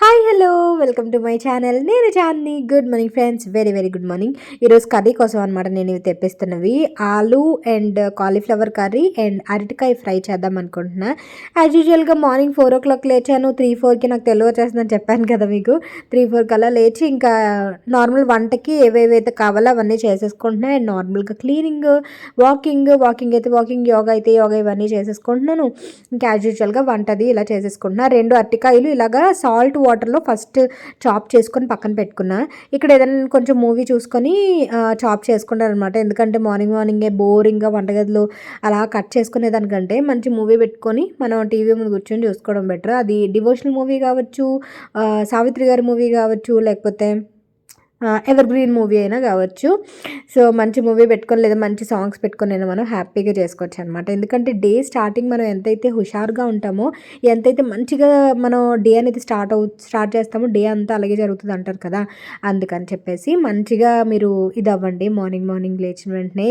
Hi hello welcome to my channel. నేను Chandini. Good morning friends, very very good morning. ఈరోజు curry కోసం అనమాట నేను ఇవి తెప్పిస్తున్నవి. ఆలు అండ్ కాలీఫ్లవర్ కర్రీ అండ్ అరటికాయ ఫ్రై చేద్దాం అనుకుంటున్నా. యాజ్ యూజువల్గా మార్నింగ్ 4 o'clock లేచాను. 3-4కి నాకు తెలివి వచ్చేస్తుందని చెప్పాను కదా మీకు. 3-4 కల్లా లేచి ఇంకా నార్మల్ వంటకి ఏవేవైతే కావాలో అవన్నీ చేసేసుకుంటున్నాను. అండ్ నార్మల్గా క్లీనింగ్, వాకింగ్ యోగా అయితే యోగా ఇవన్నీ చేసేసుకుంటున్నాను. ఇంకా యాజ్ యూజువల్గా వంటది ఇలా చేసేసుకుంటున్నాను. 2 అరటికాయలు ఇలాగా సాల్ట్ వాటర్లో ఫస్ట్ చాప్ చేసుకొని పక్కన పెట్టుకున్నా. ఇక్కడ ఏదైనా కొంచెం మూవీ చూసుకొని చాప్ చేసుకుంటాను అనమాట. ఎందుకంటే మార్నింగే బోరింగ్గా వంటగదిలో అలా కట్ చేసుకునేదానికంటే మంచి మూవీ పెట్టుకొని మనం టీవీ ముందు కూర్చొని చూసుకోవడం బెటర్. అది డివోషనల్ మూవీ కావచ్చు, సావిత్రి గారి మూవీ కావచ్చు, లేకపోతే ఎవర్ గ్రీన్ మూవీ అయినా కావచ్చు. సో మంచి మూవీ పెట్టుకొని లేదా మంచి సాంగ్స్ పెట్టుకొని అయినా మనం హ్యాపీగా చేసుకోవచ్చు అనమాట. ఎందుకంటే డే స్టార్టింగ్ మనం ఎంతైతే హుషారుగా ఉంటామో, ఎంతైతే మంచిగా మనం డే అనేది స్టార్ట్ చేస్తామో డే అంతా అలాగే జరుగుతుంది అంటారు కదా. అందుకని చెప్పేసి మంచిగా మీరు ఇది అవ్వండి. మార్నింగ్ లేచిన వెంటనే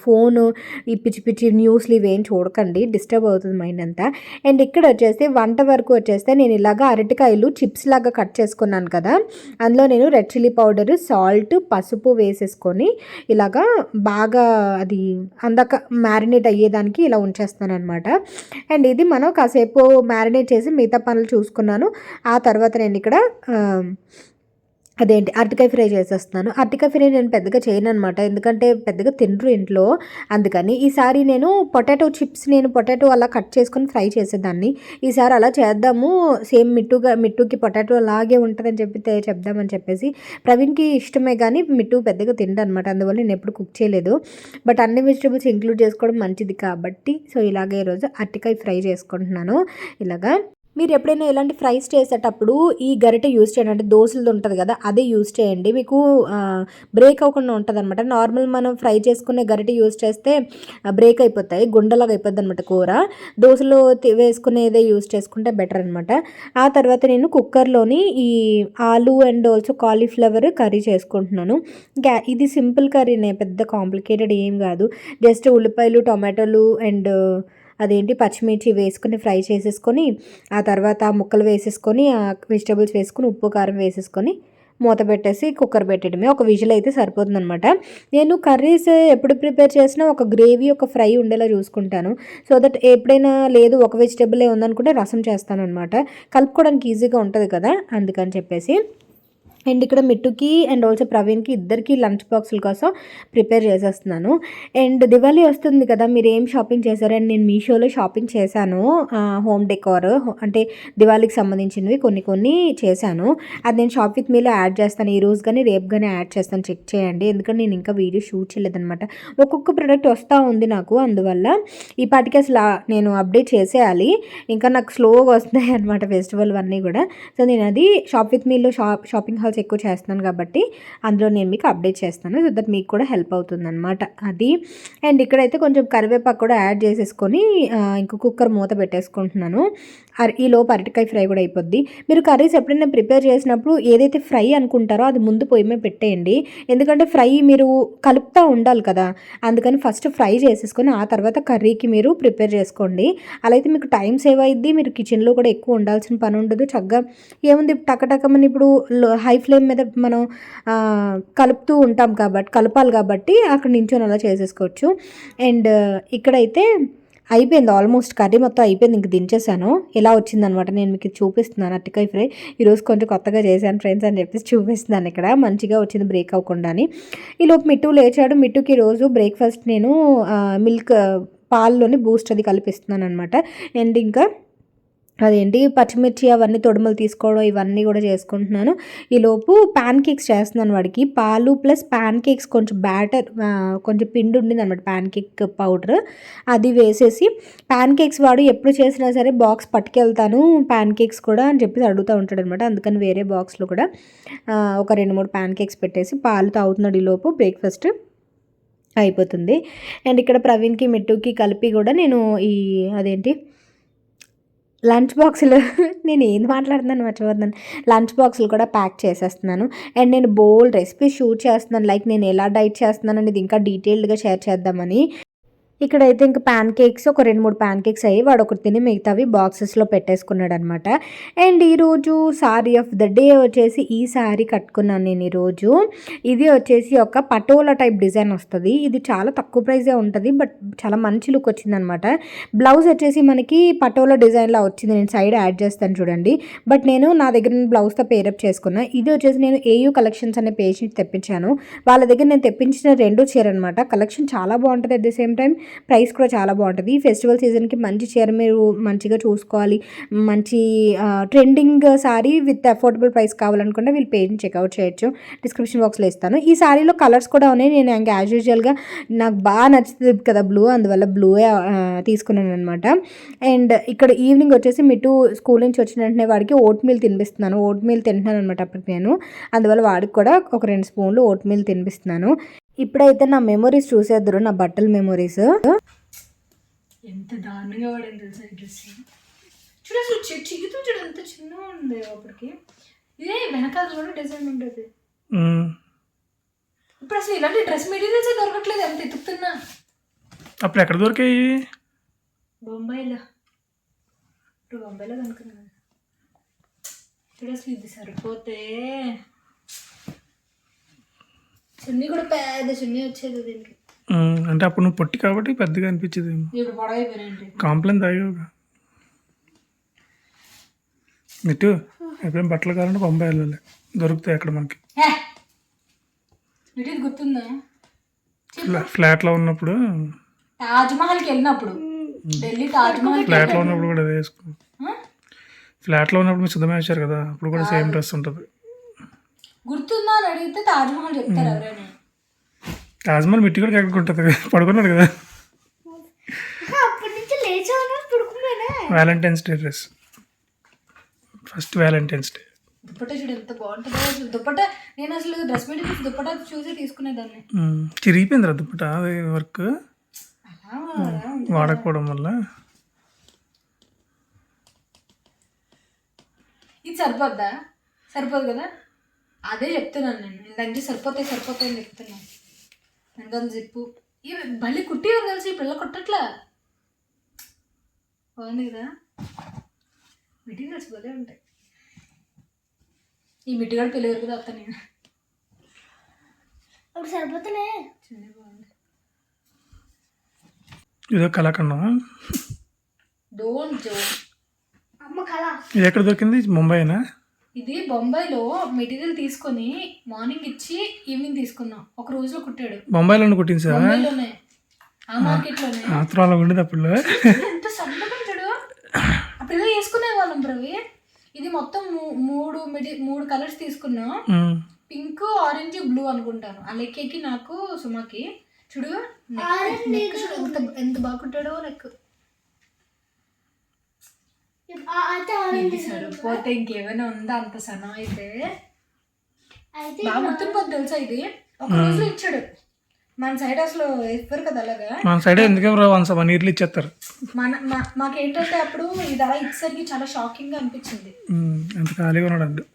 ఫోను ఈ పిచ్చి న్యూస్లు ఇవేం చూడకండి, డిస్టర్బ్ అవుతుంది మైండ్ అంతా. అండ్ ఇక్కడ వచ్చేసి వంట వరకు వచ్చేస్తే నేను ఇలాగా అరటికాయలు చిప్స్ లాగా కట్ చేసుకున్నాను కదా, అందులో నేను రెడ్ చిల్లీ పౌడరు, సాల్ట్, పసుపు వేసేసుకొని ఇలాగా బాగా అది అందాక మ్యారినేట్ అయ్యేదానికి ఇలా ఉంచేస్తాను అనమాట. అండ్ ఇది మనం కాసేపు మ్యారినేట్ చేసి మిగతా పనులు చూసుకున్నాను. ఆ తర్వాత నేను ఇక్కడ అరటికాయ ఫ్రై చేసేస్తున్నాను. అరటికాయ ఫ్రై నేను పెద్దగా చేయను అనమాట, ఎందుకంటే పెద్దగా తినరు ఇంట్లో. అందుకని ఈసారి నేను పొటాటో అలా కట్ చేసుకొని ఫ్రై చేసేదాన్ని. ఈసారి అలా చేద్దాము, సేమ్ మిట్టుకి పొటాటో అలాగే ఉంటుందని చెప్దామని చెప్పేసి. ప్రవీణ్కి ఇష్టమే కానీ మిట్టు పెద్దగా తిండు అనమాట, అందువల్ల నేను ఎప్పుడు కుక్ చేయలేదు. బట్ అన్ని వెజిటేబుల్స్ ఇంక్లూడ్ చేసుకోవడం మంచిది కాబట్టి సో ఇలాగే ఈరోజు అరటికాయ ఫ్రై చేసుకుంటున్నాను. ఇలాగా మీరు ఎప్పుడైనా ఇలాంటి ఫ్రైస్ చేసేటప్పుడు ఈ గరిటె యూజ్ చేయండి. అంటే దోశలది ఉంటుంది కదా, అదే యూజ్ చేయండి. మీకు బ్రేక్ అవ్వకుండా ఉంటుంది అనమాట. నార్మల్ మనం ఫ్రై చేసుకునే గరిటె యూజ్ చేస్తే బ్రేక్ అయిపోతాయి, గుండెలాగా అయిపోద్ది అనమాట కూర. దోశలో వేసుకునేదే యూజ్ చేసుకుంటే బెటర్ అనమాట. ఆ తర్వాత నేను కుక్కర్లోని ఈ ఆలు అండ్ ఆల్సో కాలీఫ్లవర్ కర్రీ చేసుకుంటున్నాను. ఇది సింపుల్ కర్రీనే, పెద్ద కాంప్లికేటెడ్ ఏం కాదు. జస్ట్ ఉల్లిపాయలు, టొమాటోలు అండ్ పచ్చిమిర్చి వేసుకొని ఫ్రై చేసేసుకొని ఆ తర్వాత ముక్కలు వేసేసుకొని వెజిటేబుల్స్ వేసుకొని ఉప్పు కారం వేసేసుకొని మూత పెట్టేసి కుక్కర్ పెట్టడమే. ఒక విజిల్ అయితే సరిపోతుంది అనమాట. నేను కర్రీస్ ఎప్పుడు ప్రిపేర్ చేసినా ఒక గ్రేవీ, ఒక ఫ్రై ఉండేలా చూసుకుంటాను. సో దట్ ఎప్పుడైనా లేదు ఒక వెజిటేబులే ఉందనుకుంటే రసం చేస్తాను అనమాట. కలుపుకోవడానికి ఈజీగా ఉంటుంది కదా, అందుకని చెప్పేసి. అండ్ ఇక్కడ మిట్టుకి అండ్ ఆల్సో ప్రవీణ్కి ఇద్దరికి లంచ్ బాక్సుల కోసం ప్రిపేర్ చేసేస్తున్నాను. అండ్ దివాళీ వస్తుంది కదా, మీరు ఏం షాపింగ్ చేశారు? అండ్ నేను మీషోలో షాపింగ్ చేశాను. హోమ్ డెకార్ అంటే దివాళీకి సంబంధించినవి కొన్ని చేశాను. అది నేను షాప్ విత్ మీలో యాడ్ చేస్తాను. ఈ రోజు కానీ రేపు కానీ యాడ్ చేస్తాను, చెక్ చేయండి. ఎందుకంటే నేను ఇంకా వీడియో షూట్ చేయలేదనమాట. ఒక్కొక్క ప్రోడక్ట్ వస్తూ ఉంది నాకు, అందువల్ల ఈ పాటికి అసలు నేను అప్డేట్ చేసేయాలి. ఇంకా నాకు స్లోగా వస్తున్నాయి అనమాట ఫెస్టివల్ అన్నీ కూడా. సో నేను అది షాప్ విత్ మీలో షాపింగ్ హాల్స్ ఎక్కువ చేస్తున్నాను కాబట్టి అందులో నేను మీకు అప్డేట్ చేస్తాను. సో దట్ మీకు కూడా హెల్ప్ అవుతుంది అనమాట అది. అండ్ ఇక్కడైతే కొంచెం కరివేపాకు కూడా యాడ్ చేసేసుకొని ఇంకో కుక్కర్ మూత పెట్టేసుకుంటున్నాను. ఈ లోపు అరటికాయ ఫ్రై కూడా అయిపోద్ది. మీరు కర్రీస్ ఎప్పుడైనా ప్రిపేర్ చేసినప్పుడు ఏదైతే ఫ్రై అనుకుంటారో అది ముందు పొయ్యి మీద పెట్టేయండి. ఎందుకంటే ఫ్రై మీరు కలుపుతూ ఉండాలి కదా, అందుకని ఫస్ట్ ఫ్రై చేసేసుకొని ఆ తర్వాత కర్రీకి మీరు ప్రిపేర్ చేసుకోండి. అలా అయితే మీకు టైం సేవ్ అయ్యిద్ది, మీరు కిచెన్లో కూడా ఎక్కువ ఉండాల్సిన పని ఉండదు. చక్కగా ఏముంది టకటకమని ఇప్పుడు హై ఫ్లేమ్ మీద మనం కలపాలి కాబట్టి అక్కడ నించొని అలా చేసేసుకోవచ్చు. అండ్ ఇక్కడైతే అయిపోయింది, ఆల్మోస్ట్ కర్రీ మొత్తం అయిపోయింది. ఇంక దించేసాను. ఎలా వచ్చిందనమాట నేను మీకు చూపిస్తున్నాను. అరటికాయ ఫ్రై ఈరోజు కొంచెం కొత్తగా చేశాను ఫ్రెండ్స్ అని చెప్పేసి చూపిస్తున్నాను. ఇక్కడ మంచిగా వచ్చింది, బ్రేక్ అవ్వకుండా. ఈలోపు మిట్టు లేచాడు. మిట్టుకి ఈరోజు బ్రేక్ఫాస్ట్ నేను మిల్క్ పాల్లోని బూస్ట్ అది కలిపిస్తున్నాను అనమాట. అండ్ ఇంకా పచ్చిమిర్చి అవన్నీ తొడుములు తీసుకోవడం ఇవన్నీ కూడా చేసుకుంటున్నాను. ఈలోపు ప్యాన్ కేక్స్ చేస్తున్నాను. వాడికి పాలు ప్లస్ ప్యాన్ కేక్స్ కొంచెం బ్యాటర్, కొంచెం పిండి ఉండింది అనమాట, ప్యాన్ కేక్ పౌడర్ అది వేసేసి. ప్యాన్ కేక్స్ వాడు ఎప్పుడు చేసినా సరే బాక్స్ పట్టుకెళ్తాను ప్యాన్ కేక్స్ కూడా అని చెప్పేసి అడుగుతూ ఉంటాడు అనమాట. అందుకని వేరే బాక్స్లో కూడా ఒక 2-3 ప్యాన్ కేక్స్ పెట్టేసి పాలు తాగుతున్నాడు. ఈలోపు బ్రేక్ఫాస్ట్ అయిపోతుంది. అండ్ ఇక్కడ ప్రవీణ్కి మిట్టుకి కలిపి కూడా నేను లంచ్ బాక్సులు నేను ఏం మాట్లాడుతున్నాను మర్చిపోతున్నాను. లంచ్ బాక్సులు కూడా ప్యాక్ చేసేస్తున్నాను. అండ్ నేను బోల్డ్ రెసిపీస్ షూట్ చేస్తున్నాను. లైక్ నేను ఎలా డైట్ చేస్తున్నాను అనేది ఇంకా డీటెయిల్డ్గా షేర్ చేద్దామని. ఇక్కడైతే ఇంక ప్యాన్ కేక్స్ ఒక 2, 3 ప్యాన్ కేక్స్ అయ్యి వాడు ఒకటి తిని మిగతావి బాక్సెస్లో పెట్టేసుకున్నాడు అనమాట. అండ్ ఈరోజు సారీ ఆఫ్ ద డే వచ్చేసి ఈ సారీ కట్టుకున్నాను నేను ఈరోజు. ఇది వచ్చేసి ఒక పటోలా టైప్ డిజైన్ వస్తుంది. ఇది చాలా తక్కువ ప్రైజే ఉంటుంది, బట్ చాలా మంచి లుక్ వచ్చిందనమాట. బ్లౌజ్ వచ్చేసి మనకి పటోలా డిజైన్లా వచ్చింది. నేను సైడ్ యాడ్ చేస్తాను చూడండి. బట్ నేను నా దగ్గర బ్లౌజ్తో పేరప్ చేసుకున్నా. ఇది వచ్చేసి నేను ఏయూ కలెక్షన్స్ అనే పేజ్ నుంచి తెప్పించాను. వాళ్ళ దగ్గర నేను తెప్పించిన 2 చీర అనమాట. కలెక్షన్ చాలా బాగుంటుంది, at the same time price కూడా చాలా బాగుంటుంది. ఈ ఫెస్టివల్ సీజన్కి మంచి చీర మీరు మంచిగా చూసుకోవాలి, మంచి trending sorry with affordable price కావాలనుకుంటే వీళ్ళు పేజ్ని చెక్అవుట్ చేయొచ్చు. డిస్క్రిప్షన్ బాక్స్లో ఇస్తాను. ఈ సారీలో కలర్స్ కూడా ఉన్నాయి. నేను ఇంకా యాజ్ యూజువల్గా నాకు బాగా నచ్చుతుంది కదా బ్లూ, అందువల్ల బ్లూయే తీసుకున్నాను అనమాట. అండ్ ఇక్కడ ఈవినింగ్ వచ్చేసి మిట్టు స్కూల్ నుంచి వచ్చిన వెంటనే వాడికి ఓట్ మీల్ తినిపిస్తున్నాను. ఓట్ మీల్ తింటున్నాను అనమాట అప్పటికి నేను. అందువల్ల వాడికి కూడా ఒక 2 స్పూన్లు ఓట్ మీల్ తినిపిస్తున్నాను. ఇప్పుడైతే నా మెమరీస్ చూసేద్దరు, నా బట్టల మెమరీస్. ఎంత దారుణంగా వాడని తెలుసా ఈ డ్రెస్. చూడు అసలు చిగుతూ చూడు ఎంత చిన్నగా ఉంది అప్పటికి. ఇదే వెనకాల కూడా డిజైన్ ఉంటుంది. ఇప్పుడు అసలు ఇలాంటి డ్రెస్ మెటీరియల్స్ దొరకట్లేదు, ఎంత ఎత్తుకుతున్నా. అప్పుడు ఎక్కడ దొరికాయి? బొంబాయిలో. ఇప్పుడు బొంబాయిలో కనుక్కున్నాను. చూడు అసలు ఇది సరిపోతే చున్నీ కూడా పెద్ద చున్నీ వచ్చేది దీనికి. అంటే అప్పుడు నువ్వు పొట్టి కాబట్టి పెద్దగా అనిపించేది. ఇప్పుడు పొడవైపోయినాయండి. కాంప్లైంట్ తాగేవుగా. ఇటు ఎప్పుడైనా బట్టలు కావాలంటే బొంబాయి వెళ్ళాలి, దొరుకుతాయి అక్కడ మనకి. వీటికి గుర్తుందా ఫ్లాట్లో ఉన్నప్పుడు, తాజ్మహల్కి వెళ్ళినప్పుడు, ఢిల్లీ తాజ్మహల్ ఫ్లాట్లో ఉన్నప్పుడు కూడా అదే వేసుకో. ఫ్లాట్లో ఉన్నప్పుడు మీరు సిద్ధమే వచ్చారు కదా, అప్పుడు కూడా సేమ్ డ్రెస్ ఉంటుంది. గుర్తుందా అని అడిగితే తాజ్మహల్ చెప్తారు ఎవరైనా. తాజ్మహల్ మిట్టి కూడా ఎక్కడుంటుంది, పడుకున్నాడు కదా. Valentine's day dress, first Valentine's day. Dupatta చూడు ఎంత బాగుంటుందో. అసలు దుప్పట నేను అసలు డ్రెస్ మెటీరియల్స్ దుప్పట చూసి తీసుకునేదాన్ని. చిరిగిపోయిందిరా దుప్పట, అది వర్క్ అలా వాడకపోవడం వల్ల. ఇది సరిపోద్దా? సరిపోదు కదా, అదే చెప్తున్నాను నేను. ఇందాక సరిపోతాయి అని చెప్తున్నాను. వెనకాల జిప్పు ఇవి మళ్ళీ కుట్టేవారు కలిసి పిల్ల కుట్టట్లా. బాగుంది కదా, మెటీరియల్స్ భలే ఉంటాయి. ఈ మిట్టిగాడు పెళ్ళి వరకు వస్తా నేను. అప్పుడు సరిపోతానే. చిన్న బాగుంది. ఇదో కళాఖండం. Don't joke. అమ్మ కళ. ఇది ఎక్కడ దొరికింది? ముంబైనా? ఇది బొంబాయిలో మెటీరియల్ తీసుకొని మార్నింగ్ ఇచ్చి ఈవినింగ్ తీసుకున్నాం. ఒక రోజులో కుట్టాడు. బొంబాయిలో కుట్టింది సార్? బొంబాయిలోనే, ఆ మార్కెట్లోనే. అలా ఉండేది అప్పుడు. ఎంత సన్నగా ఉంటాడు. అప్పుడు ఏదో వేసుకునే వాళ్ళం రవి. ఇది మొత్తం 3 కలర్స్ తీసుకున్నాం. పింక్, ఆరెంజ్, బ్లూ అనుకుంటాను. ఆ లెక్కకి నాకు సుమాకి చూడు ఎంత బాగా కుట్టాడో. లెక్క సరిపోతే ఇంకేమైనా ఉందా అంత సన్న అయితే. బాగా గుర్తుండిపోద్ది తెలుసా. ఇది ఒక రోజులో ఇచ్చాడు. మన సైడ్ అసలు ఇవ్వరు కదా అలాగా. మన సైడ్ ఎందుకే 1 ఇయర్లు ఇచ్చేస్తారు. మాకేంటంటే అప్పుడు ఇది అలా ఇచ్చేసరికి చాలా షాకింగ్ గా అనిపించింది. ఎంత ఖాళీగా ఉన్నాడు.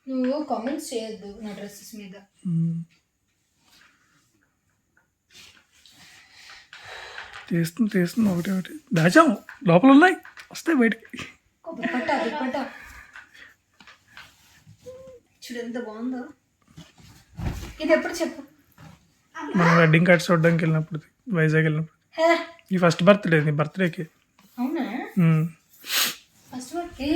నువ్వు కామెంట్స్ చేయొద్దు నా డ్రెస్సెస్ మీద. తీస్తుంది ఒకటి దాచాము, లోపల ఉన్నాయి, వస్తాయి బయటికి. దుప్పట చూడు ఎంత బాగుందో. ఇది ఎప్పుడు చెప్పు. మనం వెడ్డింగ్ కార్డ్స్ చూడడానికి వెళ్ళినప్పుడు, వైజాగ్ వెళ్ళినప్పుడు. ఈ ఫస్ట్ బర్త్డే, నీ బర్త్డేకి. అవునా? First birthday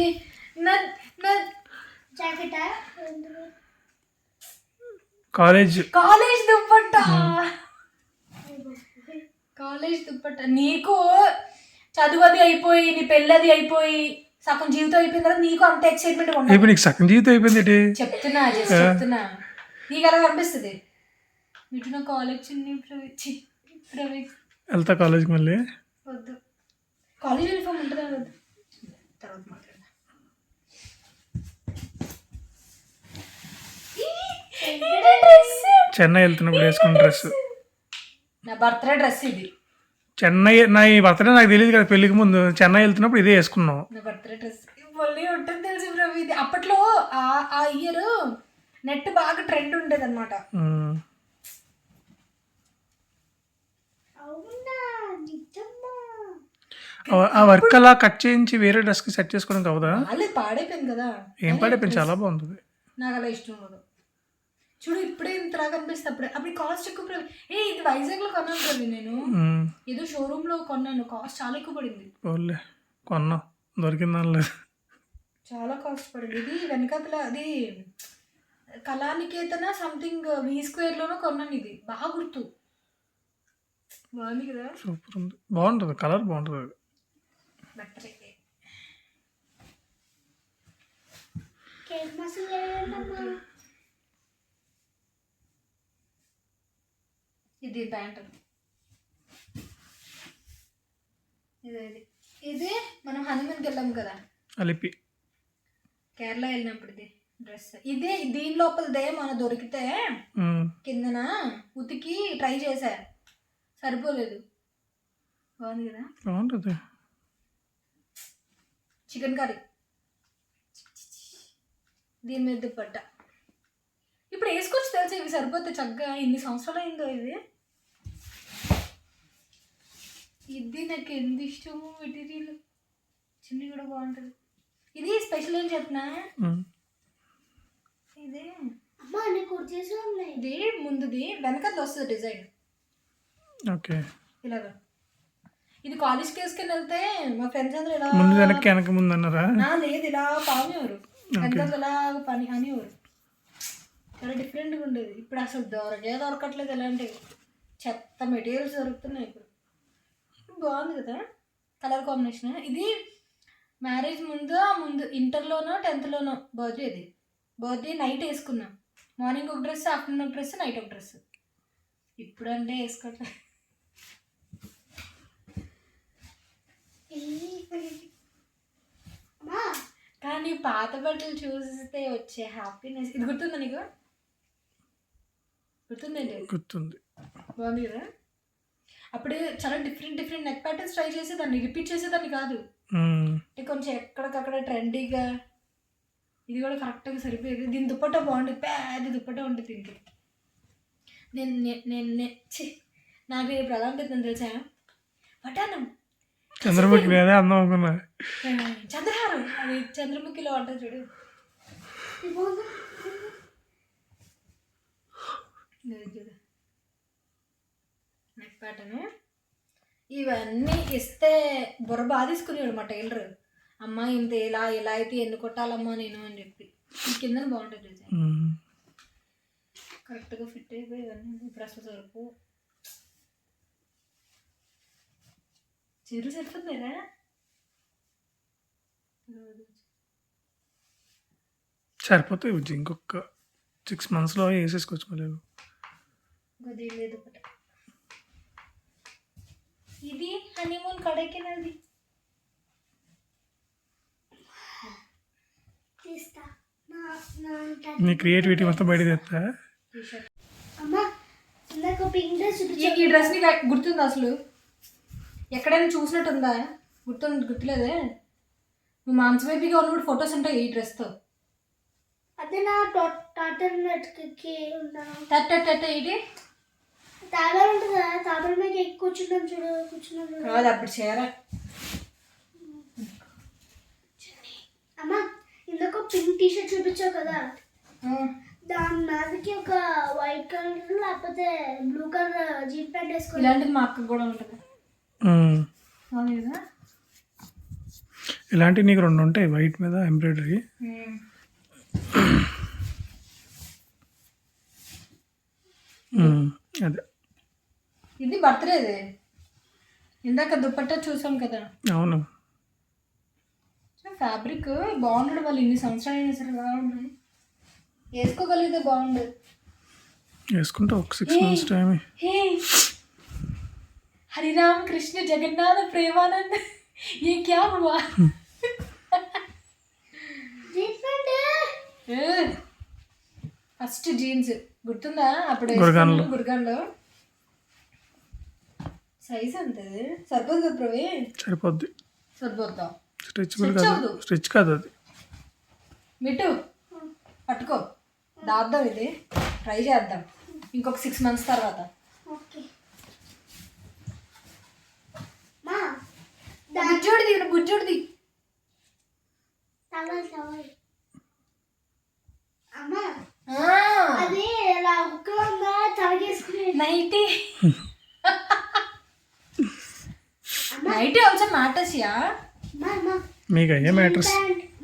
college dupatta. నీకు చదువు అది అయిపోయి, నీ పెళ్ళి అది అయిపోయి, సగం జీవితం అయిపోయిన తర్వాత నీకు అంత ఎక్సైట్మెంట్ ఉండదు. నీకు సగం జీవితం అయిపోయింది చెప్తున్నా. నీకు అలా కనిపిస్తుంది. వీటి నా కాలేజ్ వెళ్తా కాలేజ్కి మళ్ళీ. వద్దు, కాలేజ్ యూనిఫామ్ ఉంటుందా? వద్దు, తర్వాత మాట్లాడదా. చెన్నై వెళ్తున్నప్పుడు వేసుకున్న డ్రెస్, నా బర్త్డే డ్రెస్ ఇది. చెన్నై నా ఈ బర్త్డే నాకు తెలియదు కదా, పెళ్ళికి ముందు చెన్నై వెళ్తున్నప్పుడు ఇదే వేసుకున్నావు. నా బర్త్డే డ్రెస్ మళ్ళీ ఉంటుంది తెలుసు బ్రో. ఇది అప్పట్లో ఆ ఇయర్ నెట్ బాగా ట్రెండ్ ఉండేది అనమాట. ఆ వర్క్ అలా కట్ చేయించి వేరే డ్రెస్కి సెట్ చేసుకోవడానికి అవదా? వాళ్ళే పాడైపోయింది కదా. ఏం పాడైపోయింది? చాలా బాగుంటుంది. నాకు అలా ఇష్టం ఉండదు. చూడు ఇప్పుడే ఇంతలాగా అనిపిస్తుంది. అప్పుడు కాస్ట్ ఎక్కువ. ఇది వైజాగ్లో కొన్నాను కదా నేను, ఏదో షోరూంలో కొన్నాను. కాస్ట్ చాలా ఎక్కువ పడింది. ఓన్లే కొన్నా దొరికిందని లేదు, చాలా కాస్ట్ పడింది. ఇది వెనకాతల అది కళానికేతన సంథింగ్ V2లోనో కొన్నాను. ఇది బాగా గుర్తు. బాగుంది కదా, సూపర్ ఉంది, బాగుంటుంది, కలర్ బాగుంటుంది. ఇది ప్యాంట్. ఇది మనం హనీమూన్కి వెళ్ళాం కదా అలిపి, కేరళ వెళ్ళినప్పుడు ఇది డ్రెస్. ఇదే దీని లోపలదే మన దొరికితే కిందన ఉతికి ట్రై చేసా, సరిపోలేదు. బాగుంది కదా, బాగుంటుంది. చికెన్ కర్రీ దీని మీద దుప్పట్ట. ఇప్పుడు వేసుకోవచ్చు తెలుసా, ఇవి సరిపోతే చక్కగా. ఇన్ని సంవత్సరాలు అయిందో ఇది. ఇది నాకు ఎంత ఇష్టము మెటీరియల్. చిన్ని కూడా బాగుంటుంది. ఇది స్పెషల్ ఏం చెప్పిన, ఇది ఇది ముందుది వెనకది వస్తుంది డిజైన్. ఓకే, ఇలాగా. ఇది కాలేజ్కి వేసుకొని వెళ్తే మా ఫ్రెండ్స్ అందరూ ఇలా ముందు వెనక్కి వెనక ముందు అన్నారా? లేదు, ఇలా పానేవారు వెనకాల ఇలా పని అనేవారు. చాలా డిఫరెంట్గా ఉండేది. ఇప్పుడు అసలు దొరకట్లేదు. ఎలాంటివి చెత్త మెటీరియల్స్ దొరుకుతున్నాయి ఇప్పుడు. బాగుంది కదా కలర్ కాంబినేషన్. ఇది మ్యారేజ్ ముందు ఇంటర్లోనో 10th బర్త్డే. ఇది బర్త్డే నైట్ వేసుకున్నాం. మార్నింగ్ ఒక డ్రెస్, ఆఫ్టర్నూన్ ఒక డ్రెస్, నైట్ ఒక డ్రెస్. ఇప్పుడు అంటే వేసుకోవట్లేదు. కానీ పాత బట్టలు చూస్తే వచ్చే హ్యాపీనెస్. ఇది గుర్తుందా నీకు? గుర్తుందండి? గుర్తుంది. బాగుంది కదా. అప్పుడు చాలా డిఫరెంట్ నెక్ ప్యాటర్న్స్ ట్రై చేసేదాన్ని, రిపీట్ చేసేదాన్ని కాదు. కొంచెం ఎక్కడికక్కడ ట్రెండీగా. ఇది కూడా కరెక్ట్గా సరిపోయేది. దీని దుప్పట్టా బాగుంటుంది, పెద్ద దుప్పట్టా ఉంటుంది దీనికి. నాకు ఇప్పుడు ఎలా ఉంటుంది తెలుసా, పటానం చంద్రముఖి లేదా అందం అనుకున్నా. చంద్రహారం, అది చంద్రముఖిలో ఉంటుంది చూడు. నెక్ ప్యాటర్న్ ఇవన్నీ ఇస్తే బుర్ర బాగా తీసుకునేవాడు మా టైలర్. అమ్మ ఇంత ఇలా అయితే ఎన్ని కొట్టాలమ్మా నేను అని చెప్పి. ఈ కింద బాగుంటుంది డిజైన్, కరెక్ట్గా ఫిట్ అయిపోయి ఇవన్నీ. ఇప్పుడు అసలు సరుకు చీరలు సరిపోతుందా? సరిపోతాయి బుజ్జి, ఇంకొక 6 monthsలో వేసేసుకోవచ్చు మళ్ళీ. లేదు ఇది హనీమూన్ కడకినది. నీ క్రియేటివిటీ మొత్తం బయట తెస్తా. ఈ డ్రెస్ ని గుర్తుందా అసలు? ఎక్కడైనా చూసినట్టుందా? గుర్తులేదే. నువ్వు మాంస బేబీగా ఉన్నప్పుడు ఫొటోస్ ఉంటాయి ఈ డ్రెస్తో. అదే నా టాటర్ నెట్కి ఇది తాబేలు ఉంటుంది కదా, తాబేలు మీద కూర్చున్నాం చూడు. కాదు అప్పుడు చీర. అమ్మ ఇందుకు పింక్ టీషర్ట్ చూపించావు కదా, దాని మీదకి ఒక వైట్ కలర్ లేకపోతే బ్లూ కలర్ జీన్ ప్యాంట్ వేసుకో. ఇలాంటిది మా అక్కకు కూడా ఉంటుంది. ఇలాంటివి నీకు 2 ఉంటాయి వైట్ మీద ఎంబ్రాయిడరీ. అదే ఇది బర్త్డేదే. ఇందాక దుప్పట్టా చూసాం కదా. అవును, ఫ్యాబ్రిక్ బాగుండడు. వాళ్ళు ఇన్ని సంవత్సరాలు అయినా సరే బాగుంటుంది. వేసుకోగలిగితే బాగుండదు. వేసుకుంటా ఒక 6 months టైం. హరిరామ్ కృష్ణ జగన్నాథ ప్రేమానంద్ ये क्या हुआ? ఫస్ట్ జీన్స్ గుర్తుందా? అప్పుడు గుర్గాన్లో సైజ్ అంతే సరిపోదు కదా ప్రవీ? సరిపోద్ది. సరిపోద్దా? స్ట్రెచ్ కాదు అది. మిట్టు పట్టుకో, దాద్దాం. ఇది ట్రై చేద్దాం ఇంకొక 6 months తర్వాత. మా బుజ్జోడిది బుజ్జోడిది. టవల్ అమ్మా ఆ, అది ఇలా ఉక్కలంగా తలగేసుకునే nighty. Nighty also matters yeah. మా మా మీకు అయ్యే మ్యాటర్స్.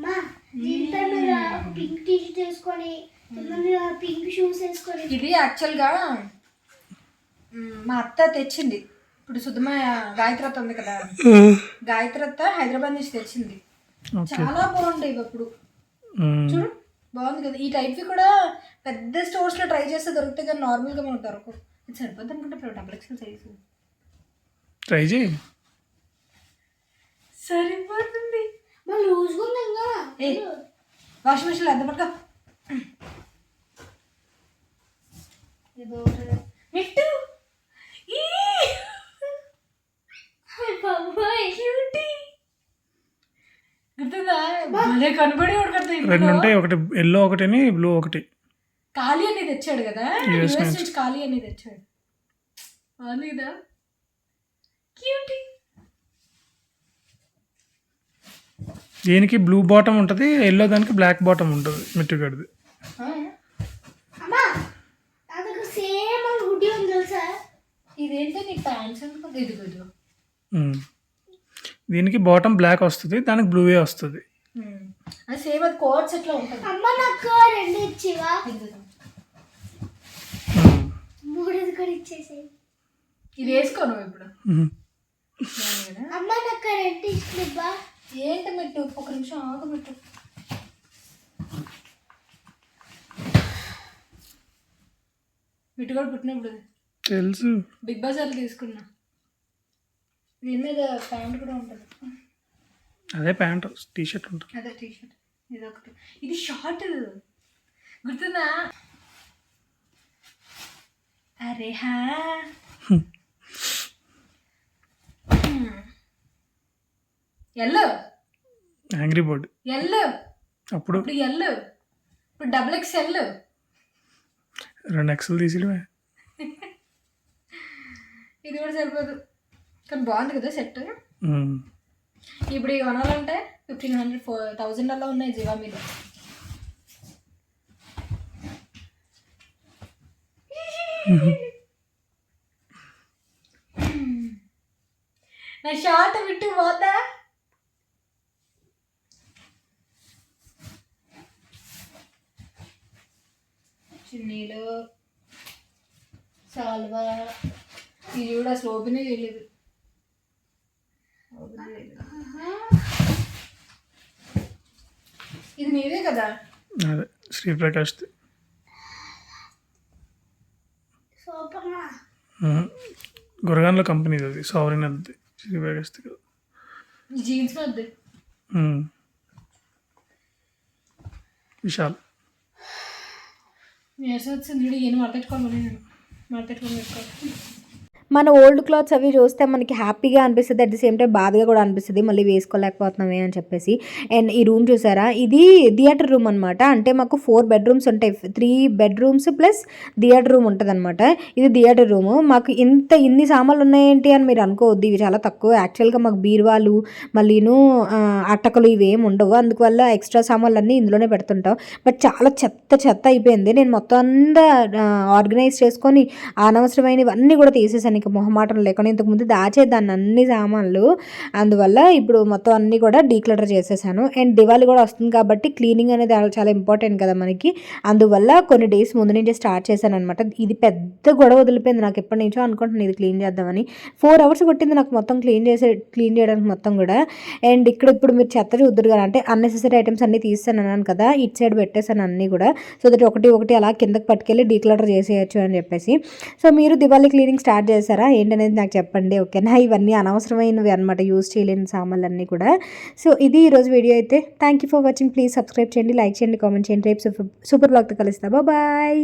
మా జీన్స్ మీద పింక్ టీ షర్ట్ వేసుకొని పింక్ షూస్ వేసుకొని. ఇది యాక్చువల్గా మా అత్త తెచ్చింది. ఇప్పుడు సుధమయ్య గాయత్రత్త ఉంది కదా, గాయత్రత్త హైదరాబాద్ నుంచి తెచ్చింది. చాలా బాగుంటాయి అప్పుడు. చూడు బాగుంది కదా. ఈ టైప్వి కూడా పెద్ద స్టోర్స్లో ట్రై చేస్తే దొరుకుతాయి కానీ నార్మల్గా మనకు దొరకవు. ఇది సరిపోద్ది అనుకుంటే డబుల్ ఎక్స్ఎల్ సైజు ట్రై చేయి. సరిపోతుంది. మా లూజ్గా ఉంది ఇంకా. ఏ వాషింగ్ మిషన్లో ఎంత పట్టుకో. మిట్టు గుర్తుందా? భలే కనబడి రెండు ఉంటాయి, ఒకటి ఎల్లో ఒకటి బ్లూ ఒకటి. ఖాళీ అని తెచ్చాడు కదా, యూఎస్ నుంచి ఖాళీ అని తెచ్చాడు. బాగుంది కదా, క్యూటీ. దీనికి బ్లూ బాటమ్ ఉంటుంది, ఎల్లో దానికి బ్లాక్ బాటమ్ ఉంటుంది మిట్టుగడిది. అమ్మా నాకు సేమ్ హుడీ ఉంది తెలుసా. ఇదేంటో నీ ప్యాంట్స్ అనుకుంది. ఇదిగో దీనికి బాటమ్ బ్లాక్ వస్తుంది, దానికి బ్లూవే వస్తుంది. అది సేమ్, అది కోట్స్ ఎట్లా ఉంటుంది. అమ్మ నాకు రెండు ఇచ్చివా, మూడోది కూడా ఇచ్చేసేయి. ఇది వేసుకోను ఇప్పుడు. అమ్మ నాకు రెండు ఇచ్చివా. ఏంటి మిట్టు, ఒక నిమిషం ఆగు మిట్టు. మిట్టు కూడా పుట్టినప్పుడు తెలుసు, బిగ్ బజార్లో తీసుకున్నా. దీని మీద ప్యాంట్ కూడా ఉంటుంది. అదే ప్యాంట్ టీ షర్ట్ ఉంటుంది. అదే టీ షర్ట్. ఇది ఒకటి, ఇది షార్ట్ గుర్తుందా. అరే హా, ఎల్లో యాంగ్రీ బర్డ్. ఎల్లో అప్పుడు ఇప్పుడు ఎల్లో, ఇప్పుడు డబుల్ ఎక్స్ఎల్. 2 ఎక్స్ఎల్ తీసిడమే. ఇది కూడా సరిపోదు కానీ బాగుంది కదా సెట్. ఇప్పుడు ఇవి కొనాలంటే 1500-1000 అలా ఉన్నాయి జివా మీద. నా షార్ట్ విట్టు పోతా. చిన్నీలు సాల్వా ఇది కూడా అసలు ఓపెనే చేయలేదు. ఇది నీదే కదా. అదే శ్రీప్రకాష్. గురగాన్లో కంపెనీది అది, సావరిన్ అది శ్రీప్రకాష్ కదా. జీన్స్ వద్దు. విశాల్ నీరసం వచ్చింది. ఏం మడతెట్టుకోవాలి, నేను మడతెట్టుకొని పెట్టుకోవాలి. మన ఓల్డ్ క్లాత్స్ అవి చూస్తే మనకి హ్యాపీగా అనిపిస్తుంది, అట్ ది సేమ్ టైం బాధగా కూడా అనిపిస్తుంది, మళ్ళీ వేసుకోలేకపోతున్నామే అని చెప్పేసి. అండ్ ఈ రూమ్ చూసారా, ఇది థియేటర్ రూమ్ అనమాట. అంటే మాకు 4 బెడ్రూమ్స్ ఉంటాయి, 3 బెడ్రూమ్స్ ప్లస్ థియేటర్ రూమ్ ఉంటుంది అనమాట. ఇది థియేటర్ రూము. మాకు ఇన్ని సామాన్లు ఉన్నాయేంటి అని మీరు అనుకోవద్దు, ఇవి చాలా తక్కువ. యాక్చువల్గా మాకు బీరువాలు మళ్ళీను అట్టకలు ఇవేమి ఉండవు, అందువల్ల ఎక్స్ట్రా సామాన్లు అన్నీ ఇందులోనే పెడుతుంటాం. బట్ చాలా చెత్త అయిపోయింది. నేను మొత్తం అంతా ఆర్గనైజ్ చేసుకొని అనవసరమైనవన్నీ కూడా తీసేసాను, ఇంకా మొహమాటం లేకుండా. ఇంతకుముందు దాచేదాన్ని అన్ని సామాన్లు, అందువల్ల ఇప్పుడు మొత్తం అన్నీ కూడా డీక్లటర్ చేసేసాను. అండ్ దివాళీ కూడా వస్తుంది కాబట్టి క్లీనింగ్ అనేది చాలా ఇంపార్టెంట్ కదా మనకి, అందువల్ల కొన్ని డేస్ ముందు నుంచే స్టార్ట్ చేశాను అనమాట. ఇది పెద్ద గొడవ వదిలిపోయింది నాకు, ఎప్పటి నుంచో అనుకుంటున్నాను ఇది క్లీన్ చేద్దామని. 4 hours పట్టింది నాకు మొత్తం క్లీన్ చేయడానికి మొత్తం కూడా. అండ్ ఇక్కడ ఇప్పుడు మీరు చెత్త చూద్దరు కదా, అంటే అన్నెసెసరీ ఐటమ్స్ అన్నీ తీస్తాను అన్నాను కదా, ఇటు సైడ్ పెట్టేసాను అన్నీ కూడా, సో దట్ ఒకటి అలా కిందకి పట్టుకెళ్ళి డీక్లటర్ చేసేయచ్చు అని చెప్పేసి. సో మీరు దివాళీ క్లీనింగ్ స్టార్ట్ చేశారా ఏంటనేది నాకు చెప్పండి, ఓకేనా. ఇవన్నీ అనవసరమైనవి అనమాట, యూజ్ చేయలేని సామాన్లన్నీ కూడా. సో ఇది ఈరోజు వీడియో అయితే. Thank you for watching. Please subscribe చేయండి, లైక్ చేయండి, కామెంట్ చేయండి. రేపు సూపర్ బ్లాగ్తో కలుస్తా. బాయ్.